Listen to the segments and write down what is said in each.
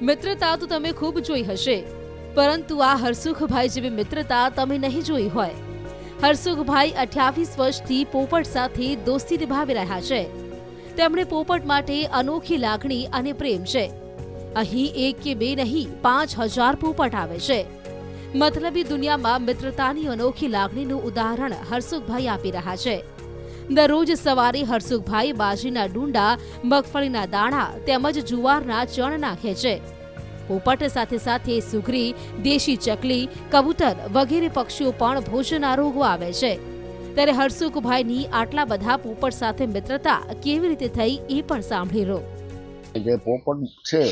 મિત્રતા તો તમે ખૂબ જોઈ હશે, પરંતુ આ હરસુખભાઈ જેવી મિત્રતા તમે નહીં જોઈ હોય. હરસુખભાઈ 28 વર્ષથી પોપટ સાથે દોસ્તી નિભાવી રહ્યા છે. તેમણે પોપટ માટે અનોખી લાગણી અને પ્રેમ છે. અહીં એક કે બે નહીં 5000 પોપટ આવે છે. મતલબી દુનિયામાં મિત્રતાની અનોખી લાગણીનું ઉદાહરણ હરસુખભાઈ આપી રહ્યા છે. દરરોજ સવારે હરસુખભાઈ બાજરીના ડુંડા, મગફળીના દાણા તેમજ જુવારના ચણ નાખે છે. પોપટ સાથે સાથે સુગરી, દેશી ચકલી, કબૂતર વગેરે પક્ષીઓ પણ ભોજન આરોગવા આવે છે. ત્યારે હરસુખભાઈની આટલા બધા પોપટ સાથે મિત્રતા કેવી રીતે થઈ એ પણ સાંભળી લો. જે પોપટ છે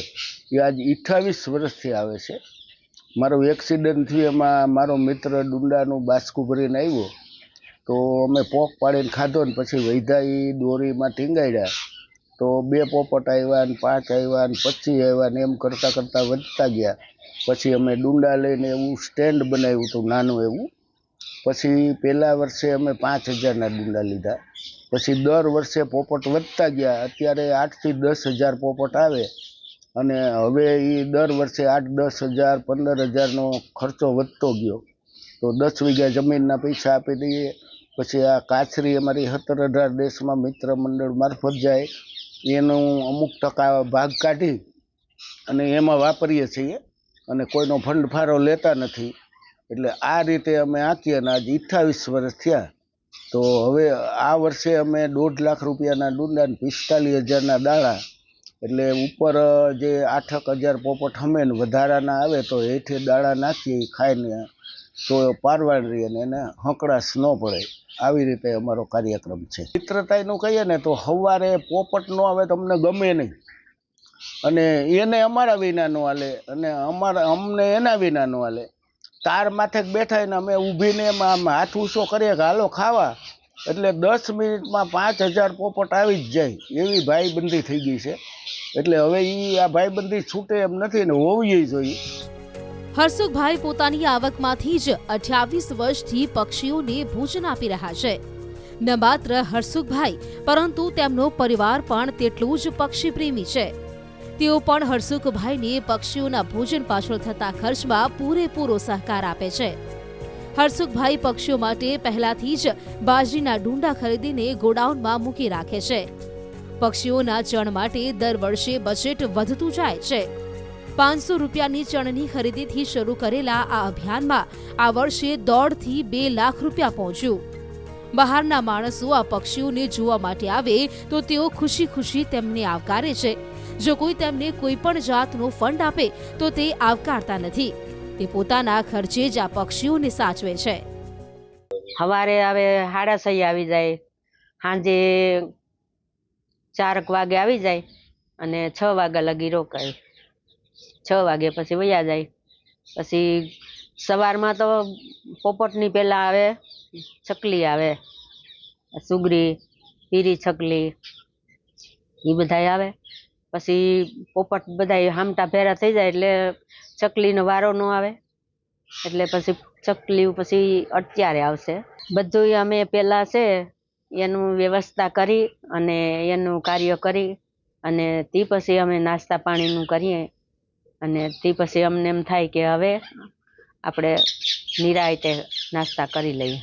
એ આજ 28 વર્ષથી આવે છે. મારો એક્સિડન્ટ થયું એમાં મારો મિત્ર ડુંડાનું બાસકું ભરીને આવ્યો, તો અમે પોક પાડીને ખાધો ને પછી વૈધા એ દોરીમાં ટીંગાડ્યા. તો 2 પોપટ આવ્યા ને 5 આવ્યા ને 25 આવ્યા ને એમ કરતાં કરતાં વધતા ગયા. પછી અમે ડુંડા લઈને એવું સ્ટેન્ડ બનાવ્યું હતું નાનું એવું. પછી પહેલા વર્ષે અમે 5000ના ડુંડા લીધા. પછી દર વર્ષે પોપટ વધતા ગયા. અત્યારે 8 થી 10 હજાર પોપટ આવે અને હવે એ દર વર્ષે 8-10 હજાર 15 હજારનો ખર્ચો વધતો ગયો. તો 10 વીઘા જમીનના પૈસા આપી દઈએ. પછી આ કાચરી અમારી 17-18 દેશમાં મિત્ર મંડળ મારફત જાય, એનું અમુક ટકા ભાગ કાઢી અને એમાં વાપરીએ છીએ અને કોઈનો ફંડ ફાળો લેતા નથી. એટલે આ રીતે અમે આંકીએ અને આજ 28 વર્ષ થયા. તો હવે આ વર્ષે અમે 1.5 લાખ રૂપિયાના ડુંડા ને 45,000ના દાણા, એટલે ઉપર જે 8,000 પોપટ હમે ને વધારાના આવે તો હેઠે દાણા નાખીએ ખાઈને તો પારવાડ રહીએ ને એને હંકડાશ ન પડે. આવી રીતે અમારો કાર્યક્રમ છે. મિત્રતાનું કહીએ ને તો સવારે પોપટ ન આવે તો અમને ગમે નહીં, અને એને અમારા વિના ન હાલે અને અમને એના વિના ન હાલે. તાર માથે બેઠા ને અમે ઊભીને એમાં હાથ ઊંચો કરીએ કે હાલો ખાવા, એટલે 10 મિનિટમાં 5000 પોપટ આવી જ જાય એવી ભાઈબંધી થઈ ગઈ છે. એટલે હવે આ ભાઈબંધી છૂટે એમ નથી ને હોવી જોઈએ. હરસુખભાઈ પોતાની આવકમાંથી જ 28 વર્ષથી પક્ષીઓને ભોજન આપી રહ્યા છે. ન માત્ર હરસુખભાઈ પરંતુ તેમનો પરિવાર પણ તેટલું જ પક્ષી પ્રેમી છે. તેઓ પણ હરસુખભાઈને પક્ષીઓના ભોજન પાછળ થતા ખર્ચમાં પૂરેપૂરો સહકાર આપે છે. હરસુખભાઈ પક્ષીઓ માટે પહેલાથી જ બાજરીના ડુંડા ખરીદીને ગોડાઉનમાં મૂકી રાખે છે. પક્ષીઓના ચણ માટે દર વર્ષે બજેટ વધતું જાય છે. 500 રૂપિયાની ચણની ખરીદીથી શરૂ કરેલા આ અભિયાનમાં આ વર્ષે 1.5 થી 2 લાખ રૂપિયા પહોંચ્યું. બહારના માણસો આ પક્ષીઓને જોવા માટે આવે તો તેઓ ખુશી ખુશી તેમને આવકારે છે. જો કોઈ તેમને કોઈ પણ જાતનો ફંડ આપે તો તે આવકારતા નથી. તે પોતાના ખર્ચે જ આ પક્ષીઓને સાચવે છે. સવારે આવે 6:30 આવી જાય, સાંજે 4 વાગે આવી જાય અને 6 વાગ્યા લગી રોકાય. 6 વાગે પછી વયા જાય. પછી સવારમાં તો પોપટની પહેલા આવે ચકલી આવે, સુગરી, પીરી ચકલી એ બધા આવે. પછી પોપટ બધા હામટા ભેરા થઈ જાય એટલે ચકલીનો વારો ન આવે, એટલે પછી ચકલી પછી અત્યારે આવશે. બધું અમે પહેલા છે એનું વ્યવસ્થા કરી અને એનું કાર્ય કરી અને તે પછી અમે નાસ્તા પાણીનું કરીએ અને તે પછી અમને એમ થાય કે હવે આપણે નિરાંતે નાસ્તા કરી લઈએ.